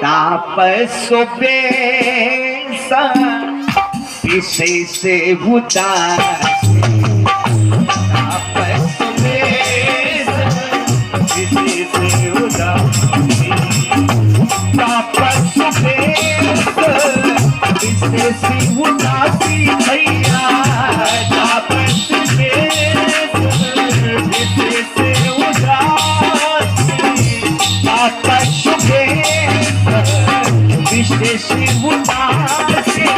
तापस base विशेष उदास तापस base विशेष उदास तापस base विशेष उदासी भैया तापस बेस विशेष उदासी तापस बेस विशेष उदासी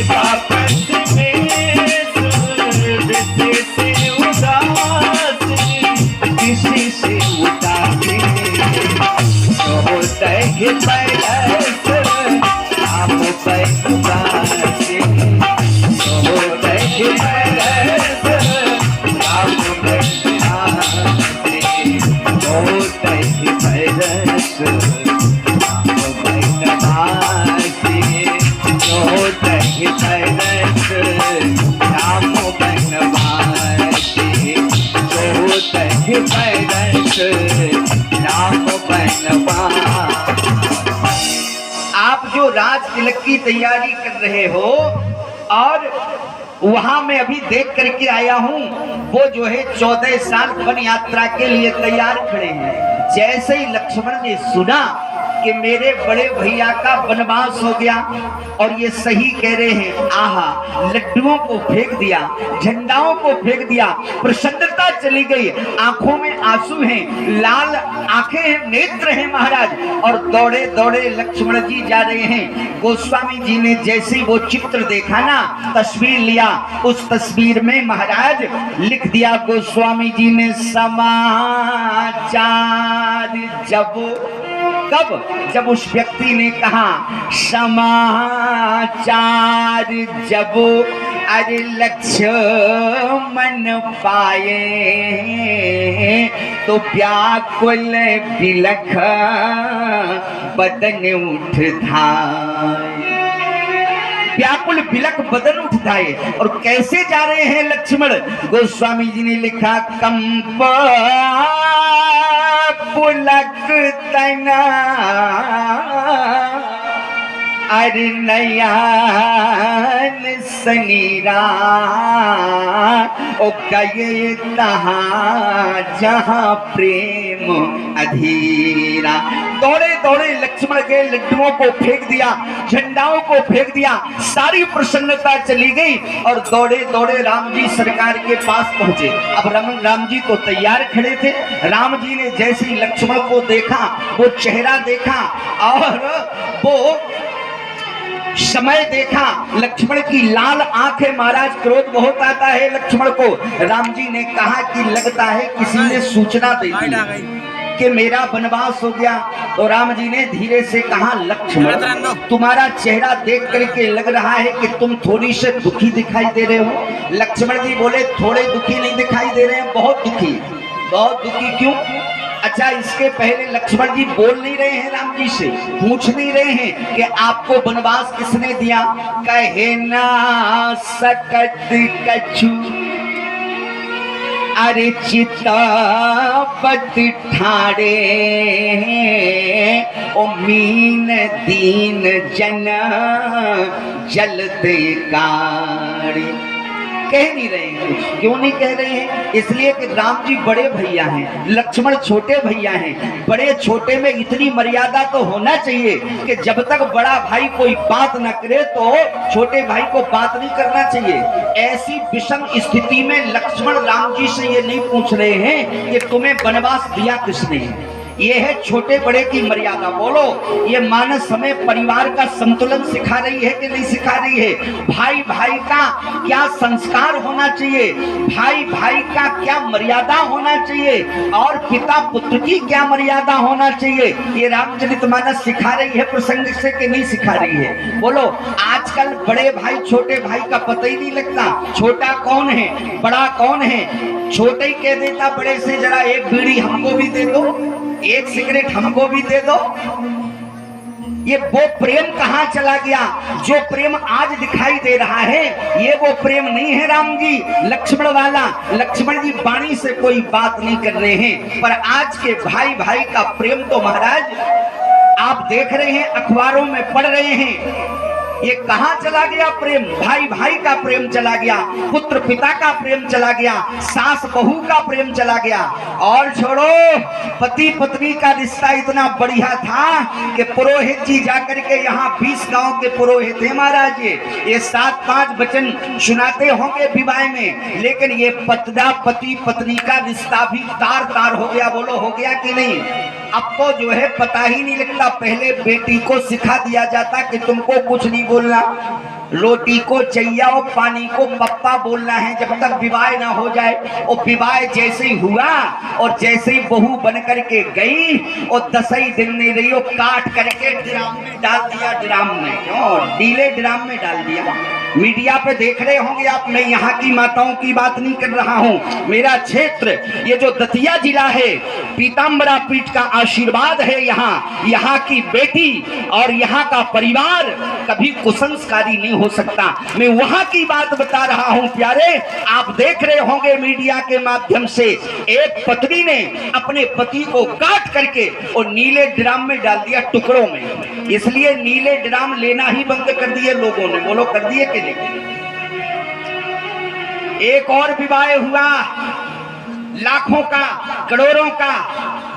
तापस बेस विशेष उदासी विशेष उदासी होते पैरस आप पैसे होते पैरस आप पैसे होते पैरस आप जो राज तिलक की तैयारी कर रहे हो और वहां मैं अभी देख करके आया हूं, वो जो है 14 साल वन यात्रा के लिए तैयार खड़े हैं। जैसे ही लक्ष्मण ने सुना कि मेरे बड़े भैया का वनवास हो गया और ये सही कह रहे हैं, आहा, लड्डुओं को फेंक दिया, झंडाओं को फेंक दिया, प्रसन्नता चली गई, आंखों में आंसू हैं, लाल आंखें हैं, नेत्र हैं महाराज। और दौड़े दौड़े लक्ष्मण जी जा रहे हैं। गोस्वामी जी ने जैसे वो चित्र देखा ना, तस्वीर लिया, उस तस्वीर में महाराज लिख दिया गोस्वामी जी ने, समाचार जब उस व्यक्ति ने कहा समाचार जब अरे लक्ष्मण पाए तो व्याकुल बिलख बदन उठाए, व्याकुल बिलख बदन उठाए। और कैसे जा रहे हैं लक्ष्मण? गोस्वामी जी ने लिखा, कंप पुलक तना अरे नयन सनीरा ओ गए तहाँ जहाँ प्रेम अधीरा। दौड़े दौड़े लक्ष्मण के लड्डुओं को फेंक दिया, झंडाओं को फेंक दिया, सारी प्रसन्नता चली गई और दौड़े दौड़े राम जी सरकार के पास पहुंचे। अब राम जी तो तैयार खड़े थे। राम जी ने जैसे ही लक्ष्मण को देखा, वो चेहरा देखा और वो समय देखा, लक्ष्मण की लाल आंखें, महाराज क्रोध बहुत आता है लक्ष्मण को। राम जी ने कहा कि लगता है किसी ने सूचना दे दी कि मेरा वनवास हो गया। तो राम जी ने धीरे से कहा, लक्ष्मण तुम्हारा चेहरा देख करके लग रहा है कि तुम थोड़ी से दुखी दिखाई दे रहे हो। लक्ष्मण जी बोले, थोड़े दुखी नहीं दिखाई दे रहे हैं, बहुत दुखी। बहुत दुखी क्यों? अच्छा, इसके पहले लक्ष्मण जी बोल नहीं रहे हैं राम जी से, पूछ नहीं रहे हैं कि आपको वनवास किसने दिया। कहे ना सकत कछु अरे चितापत ठाड़े ओ मीन दीन जन जलते काड़ी। कह नहीं रहे हैं कुछ। क्यों नहीं कह रहे हैं? इसलिए कि राम जी बड़े भैया हैं, लक्ष्मण छोटे भैया हैं। बड़े छोटे में इतनी मर्यादा तो होना चाहिए कि जब तक बड़ा भाई कोई बात न करे तो छोटे भाई को बात नहीं करना चाहिए। ऐसी विषम स्थिति में लक्ष्मण राम जी से ये नहीं पूछ रहे हैं कि तुम्हें वनवास दिया किसने। ये है छोटे बड़े की मर्यादा। बोलो, ये मानस हमें परिवार का संतुलन सिखा रही है कि नहीं सिखा रही है? भाई भाई का क्या संस्कार होना चाहिए, भाई भाई का क्या मर्यादा होना चाहिए और पिता पुत्र की क्या मर्यादा होना चाहिए, ये रामचरितमानस सिखा रही है प्रसंग से कि नहीं सिखा रही है? बोलो, आजकल बड़े भाई छोटे भाई का पता ही नहीं लगता। छोटा कौन है, बड़ा कौन है? छोटे ही कह देता बड़े से, जरा एक बीड़ी हमको भी दे दो, एक सिगरेट हमको भी दे दो। ये वो प्रेम कहाँ चला गया? जो प्रेम आज दिखाई दे रहा है ये वो प्रेम नहीं है राम जी लक्ष्मण वाला। लक्ष्मण जी वाणी से कोई बात नहीं कर रहे हैं, पर आज के भाई भाई का प्रेम तो महाराज आप देख रहे हैं, अखबारों में पढ़ रहे हैं, ये कहां चला गया प्रेम? भाई भाई का प्रेम चला गया, पुत्र पिता का प्रेम चला गया, सास बहू का प्रेम चला गया। और छोड़ो, पति पत्नी का रिश्ता इतना बढ़िया था कि पुरोहित जी जाकर के यहाँ 20 गांव के पुरोहित थे महाराज, ये 7-5 वचन सुनाते होंगे विवाह में, लेकिन ये पति पत्नी का रिश्ता भी तार तार हो गया। बोलो हो गया कि नहीं? अब तो जो है पता ही नहीं लगता। पहले बेटी को सिखा दिया जाता कि तुमको कुछ नहीं बोलना, रोटी को चैया और पानी को पप्पा बोलना है जब तक विवाह ना हो जाए। और विवाह जैसे ही हुआ और जैसे ही बहू बन करके गई और 10 ही दिन नहीं रही, वो काट करके ड्राम में डाल दिया। ड्राम में क्यों? डीले ड्राम में डाल दिया। मीडिया पे देख रहे होंगे आप, मैं यहाँ की माताओं की बात नहीं कर रहा हूँ। मेरा क्षेत्र ये जो दतिया जिला है, पीताम्बरा पीठ का आशीर्वाद है। यहाँ की बेटी और यहाँ का परिवार कभी कुसंस्कारी नहीं हो सकता। मैं वहाँ की बात बता रहा हूँ प्यारे। आप देख रहे होंगे मीडिया के माध्यम से, एक पत्नी ने अपने पति को काट करके और नीले ड्राम में डाल दिया, टुकड़ों में। इसलिए नीले ड्राम लेना ही बंद कर दिए लोगों ने। बोलो कर दिए कि नहीं? एक और विवाह हुआ, लाखों का, करोड़ों का,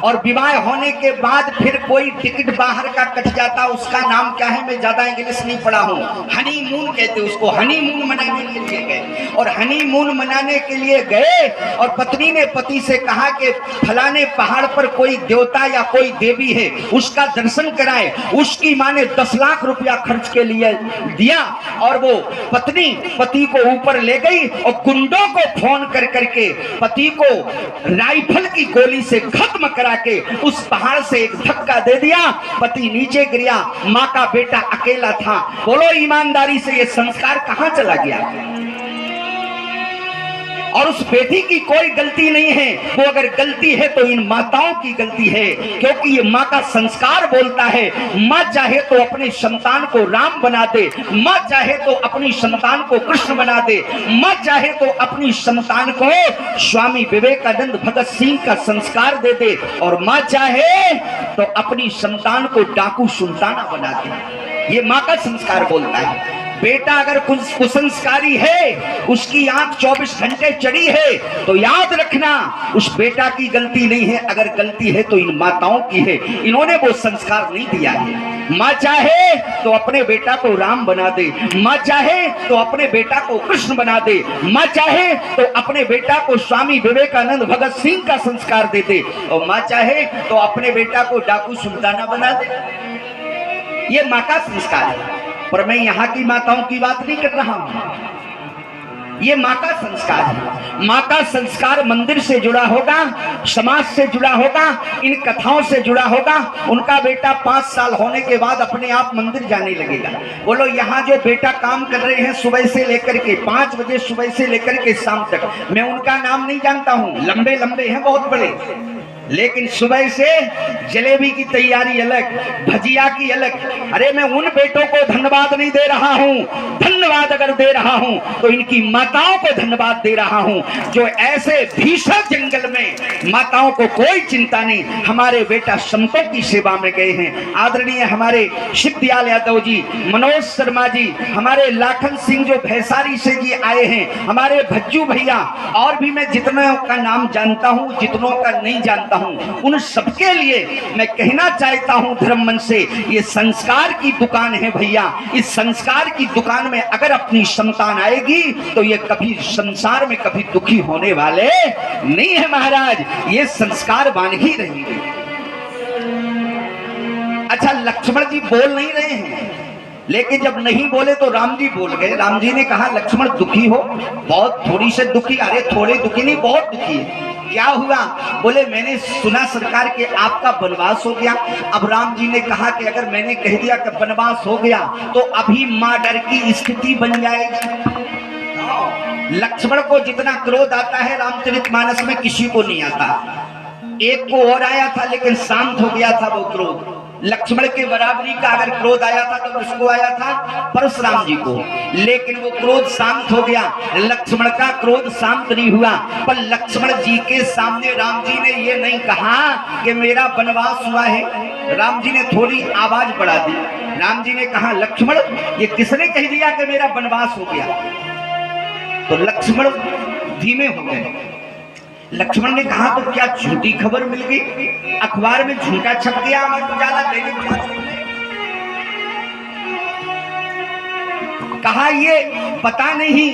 और विवाह होने के बाद फिर कोई टिकट बाहर का कट जाता, उसका नाम क्या है? मैं ज्यादा इंग्लिश नहीं पढ़ा हूँ, हनीमून कहते उसको। हनीमून मनाने के लिए गए, और हनीमून मनाने के लिए गए और पत्नी ने पति से कहा कि फलाने पहाड़ पर कोई देवता या कोई देवी है, उसका दर्शन कराए। उसकी माँ ने 10 लाख रुपया खर्च के लिए दिया, और वो पत्नी पति को ऊपर ले गई और गुंडों को फोन कर करके पति को राइफल की गोली से खत्म करा के उस पहाड़ से एक धक्का दे दिया। पति नीचे गिरा, माँ का बेटा अकेला था। बोलो ईमानदारी से ये संस्कार कहां चला गया? और उस बेटी की कोई गलती नहीं है, वो अगर गलती है तो इन माताओं की गलती है, क्योंकि ये माँ का संस्कार बोलता है। माँ चाहे तो अपने संतान को राम बना दे, माँ चाहे तो अपनी संतान को कृष्ण बना दे, माँ चाहे तो अपनी संतान को स्वामी विवेकानंद भगत सिंह का संस्कार दे दे, और माँ चाहे तो अपनी संतान को डाकू सुल्ताना बना दे। ये माँ का संस्कार बोलता है। बेटा अगर कुसंस्कारी है, उसकी आंख 24 घंटे चढ़ी है, तो याद रखना उस बेटा की गलती नहीं है। अगर गलती है तो इन माताओं की है, इन्होंने वो संस्कार नहीं दिया है। माँ चाहे तो अपने बेटा को राम बना दे, माँ चाहे तो अपने बेटा को कृष्ण बना दे, माँ चाहे तो अपने बेटा को स्वामी विवेकानंद भगत सिंह का संस्कार दे दे, और माँ चाहे तो अपने बेटा को डाकू सुल्ताना बना दे। ये माँ का संस्कार है। पर मैं यहाँ की माताओं की बात नहीं कर रहा हूं। ये माँ का संस्कार है। माँ का संस्कार मंदिर से जुड़ा होगा, समाज से जुड़ा होगा, इन कथाओं से जुड़ा होगा। उनका बेटा 5 साल होने के बाद अपने आप मंदिर जाने लगेगा। बोलो यहाँ जो बेटा काम कर रहे हैं सुबह से लेकर के 5 बजे सुबह से लेकर के शाम तक, मैं उनका नाम नहीं जानता हूँ, लंबे लंबे हैं, बहुत बड़े, लेकिन सुबह से जलेबी की तैयारी अलग, भजिया की अलग। अरे मैं उन बेटों को धन्यवाद नहीं दे रहा हूं, धन्यवाद अगर दे रहा हूं तो इनकी माताओं को धन्यवाद दे रहा हूं, जो ऐसे भीषण जंगल में माताओं को कोई चिंता नहीं, हमारे बेटा संतों की सेवा में गए हैं। आदरणीय हमारे शिवदयाल यादव जी, मनोज शर्मा जी, हमारे लाखन सिंह जो भैसारी से जी आए हैं, हमारे भज्जू भैया, और भी मैं जितनों का नाम जानता हूं, जितनों का नहीं जानता हूं, उन सबके लिए मैं कहना चाहता हूं धर्म मंच से, ये संस्कार की दुकान है भैया। इस संस्कार की दुकान में अगर अपनी संतान आएगी तो ये कभी संसार में कभी दुखी होने वाले नहीं है महाराज, ये संस्कार बन ही रहेंगे। अच्छा, लक्ष्मण जी बोल नहीं रहे हैं, लेकिन जब नहीं बोले तो राम जी बोल गए। राम जी ने कहा लक्ष्मण दुखी हो? बहुत थोड़ी से दुखी। अरे थोड़े दुखी नहीं, बहुत दुखी है। क्या हुआ? बोले मैंने सुना सरकार के आपका वनवास हो गया। अब राम जी ने कहा कि अगर मैंने कह दिया कि वनवास हो गया तो अभी मां डर की स्थिति बन जाएगी। लक्ष्मण को जितना क्रोध आता है रामचरितमानस में किसी को नहीं आता। एक को और आया था लेकिन शांत हो गया था वो क्रोध। लक्ष्मण के बराबरी का अगर क्रोध आया था तो किसको आया था? परशुराम जी को। लेकिन वो क्रोध शांत हो गया, लक्ष्मण का क्रोध शांत नहीं हुआ। पर लक्ष्मण जी के सामने राम जी ने ये नहीं कहा कि मेरा वनवास हुआ है। राम जी ने थोड़ी आवाज बढ़ा दी। राम जी ने कहा लक्ष्मण, ये किसने कह दिया कि मेरा वनवास हो गया? तो लक्ष्मण धीमे हो गए। लक्ष्मण ने कहा तो क्या झूठी खबर मिल गई? अखबार में झूठा छप गया, अमर उजाला दैनिक भास्कर में। कहा ये पता नहीं,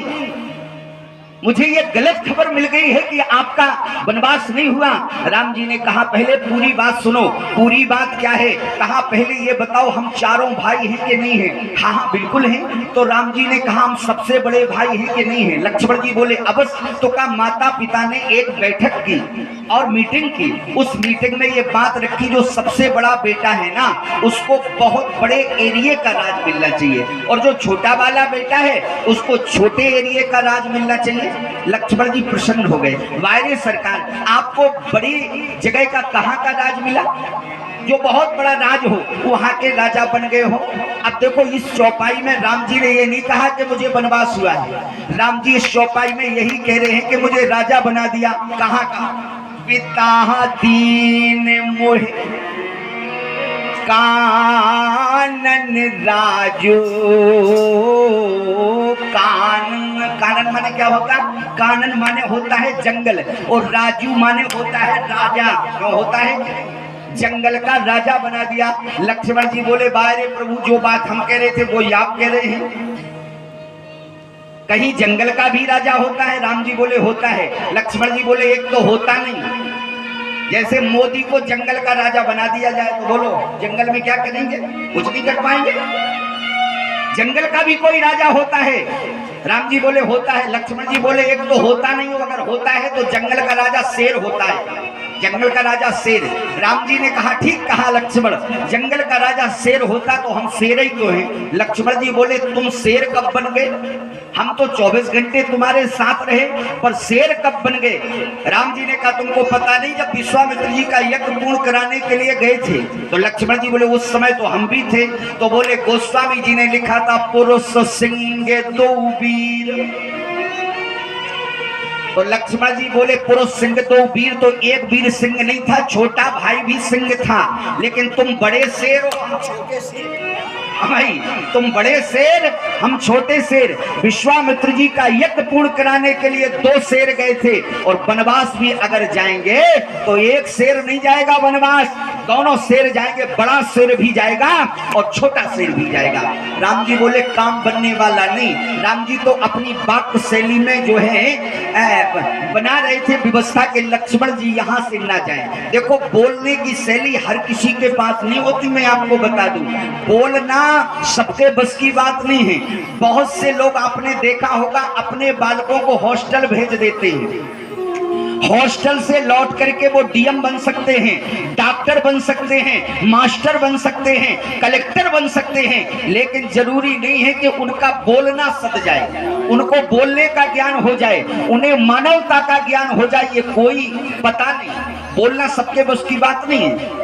मुझे ये गलत खबर मिल गई है कि आपका वनवास नहीं हुआ। राम जी ने कहा पहले पूरी बात सुनो। पूरी बात क्या है? कहा पहले ये बताओ हम चारों भाई हैं कि नहीं हैं? हाँ हाँ बिल्कुल हैं। तो राम जी ने कहा हम सबसे बड़े भाई हैं कि नहीं हैं? लक्ष्मण जी बोले अवश्य। तो कहा माता पिता ने एक बैठक की और मीटिंग की। उस मीटिंग में ये बात रखी जो सबसे बड़ा बेटा है ना, उसको बहुत बड़े एरिया का राज मिलना चाहिए, और जो छोटा वाला बेटा है उसको छोटे एरिया का राज मिलना चाहिए। लक्ष्मण जी प्रसन्न हो गए। वायरे सरकार, आपको बड़ी जगह का कहां का राज मिला? जो बहुत बड़ा राज हो वहां के राजा बन गए हो। अब देखो इस चौपाई में राम जी ने ये नहीं कहा कि मुझे वनवास हुआ है। राम जी इस चौपाई में यही कह रहे हैं कि मुझे राजा बना दिया। कहां का? पिता दीन मोहे कानन राजू। कानन माने क्या होता? कानन माने होता है जंगल, और राजू माने होता है राजा। क्यों होता है? जंगल का राजा बना दिया। लक्ष्मण जी बोले बारे प्रभु, जो बात हम कह रहे थे वो आप कह रहे हैं। कहीं जंगल का भी राजा होता है? राम जी बोले होता है। लक्ष्मण जी बोले एक तो होता नहीं। जैसे मोदी को जंगल का राजा बना दिया जाए तो बोलो जंगल में क्या करेंगे? कुछ नहीं कर पाएंगे। जंगल का भी कोई राजा होता है? राम जी बोले होता है। लक्ष्मण जी बोले एक तो होता नहीं, अगर होता है तो जंगल का राजा शेर होता है। जंगल का राजा शेर। राम जी ने कहा ठीक कहा लक्ष्मण, जंगल का राजा शेर होता तो हम शेर ही तो हैं। लक्ष्मण जी बोले तुम शेर कब बन गए? हम तो 24 घंटे तुम्हारे साथ रहे, पर शेर कब बन गए? राम जी ने कहा तुमको पता नहीं, जब विश्वामित्र जी का यज्ञ पूर्ण कराने के लिए गए थे तो लक्ष्मण जी बोले उस समय तो हम भी थे। तो बोले गोस्वामी जी ने लिखा था पुरुष सिंह दो वीर। तो लक्ष्मण जी बोले पुरुष सिंह दो वीर, तो एक वीर सिंह नहीं था, छोटा भाई भी सिंह था। लेकिन तुम बड़े शेर हो, हम छोटे शेर। भाई तुम बड़े शेर, हम छोटे शेर। विश्वामित्र जी का यज्ञ पूर्ण कराने के लिए 2 शेर गए थे, और वनवास भी अगर जाएंगे तो एक शेर नहीं जाएगा वनवास, दोनों शेर जाएंगे। बड़ा शेर भी जाएगा और छोटा शेर भी जाएगा। राम जी बोले काम बनने वाला नहीं। राम जी तो अपनी वाक्य शैली में जो है बना रहे थे व्यवस्था के लक्ष्मण जी यहाँ से ना जाए। देखो बोलने की शैली हर किसी के पास नहीं होती, मैं आपको बता दूं। बोलना सबके बस की बात नहीं है। बहुत से लोग आपने देखा होगा अपने बालकों को हॉस्टल भेज देते हैं। हॉस्टल से लौट करके वो डीएम बन सकते हैं, डॉक्टर बन सकते हैं, मास्टर बन सकते हैं, कलेक्टर बन सकते हैं, लेकिन जरूरी नहीं है कि उनका बोलना सद जाए, उनको बोलने का ज्ञान हो जाए, उन्हें मानवता का ज्ञान हो जाए। ये कोई पता नहीं, बोलना सबके बस की बात नहीं है।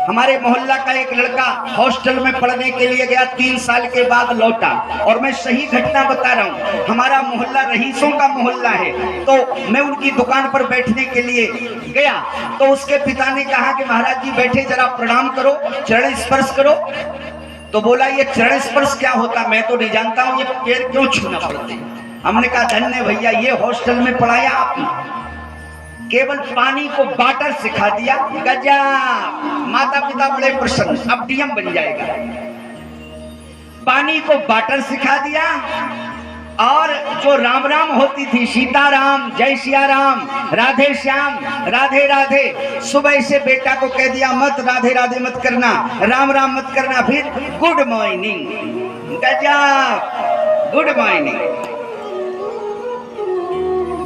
हमारे मोहल्ला का एक लड़का हॉस्टल में पढ़ने के लिए गया, 3 साल के बाद लौटा, और मैं सही घटना बता रहा हूँ। हमारा मोहल्ला रईसों का मोहल्ला है, तो मैं उनकी दुकान पर बैठने के लिए गया, तो उसके पिता ने कहा कि महाराज जी बैठे, जरा प्रणाम करो, चरण स्पर्श करो। तो बोला ये चरण स्पर्श क्या होता? मैं तो नहीं जानता हूँ, ये पैर क्यों छूना पड़ते? हमने कहा धन्य भैया, ये हॉस्टल में पढ़ाया आपने, केवल पानी को बाटर सिखा दिया। गजब, माता पिता बड़े प्रसन्न, अब डीएम बन जाएगा। पानी को बाटर सिखा दिया, और जो राम राम होती थी, सीताराम, जय सिया राम, राधे श्याम, राधे राधे, सुबह से बेटा को कह दिया मत राधे राधे मत करना, राम राम मत करना, फिर गुड मॉर्निंग। गजब, गुड मॉर्निंग,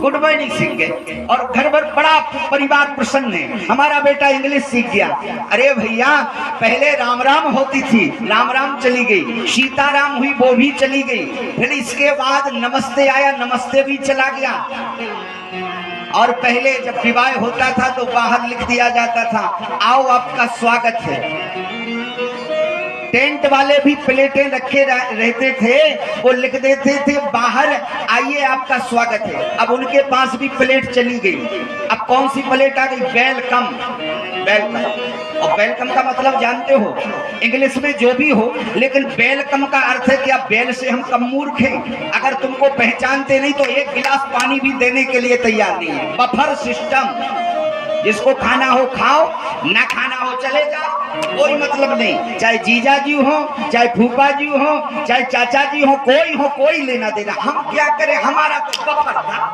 गुड मॉर्निंग सीख गए, और घर भर बड़ा परिवार प्रसन्न है। हमारा बेटा इंग्लिश सीख गया। अरे भैया पहले राम राम होती थी, राम राम चली गई, सीताराम हुई वो भी चली गई, फिर इसके बाद नमस्ते आया, नमस्ते भी चला गया। और पहले जब विवाह होता था तो बाहर लिख दिया जाता था आओ आपका स्वागत है। टेंट वाले भी प्लेटें रखे रहते थे, वो लिख देते थे बाहर आइए आपका स्वागत है। अब उनके पास भी प्लेट चली गई। अब कौन सी प्लेट आ गई? वेलकम। वेलकम, और वेलकम का मतलब जानते हो इंग्लिश में जो भी हो, लेकिन वेलकम का अर्थ है क्या? बेल से हम कम मूर्ख हैं? अगर तुमको पहचानते नहीं तो एक गिलास पानी भी देने के लिए तैयार नहीं है। बफर सिस्टम, जिसको खाना हो खाओ, ना खाना हो चले जाओ, कोई मतलब नहीं। चाहे जीजा जी हो, चाहे फूफा जी हो, चाहे चाचा जी हो, कोई लेना देना। हम क्या करें, हमारा तो बफर था,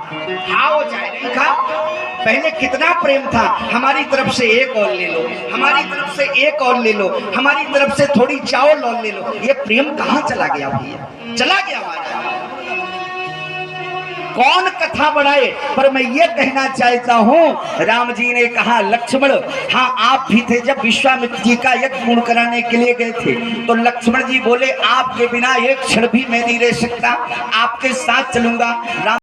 खाओ चाहे नहीं खाओ। पहले कितना प्रेम था, हमारी तरफ से एक और ले लो, हमारी तरफ से एक और ले लो, हमारी तरफ से थोड़ी चावल और ले लो। ये प्रेम कहाँ चला गया भैया? चला गया हमारा। कौन कथा बढ़ाए? पर मैं ये कहना चाहता हूं, राम जी ने कहा लक्ष्मण, हाँ आप भी थे जब विश्वामित्र जी का यज्ञ पूर्ण कराने के लिए गए थे, तो लक्ष्मण जी बोले आपके बिना एक क्षण भी मैं नहीं रह सकता, आपके साथ चलूंगा। राम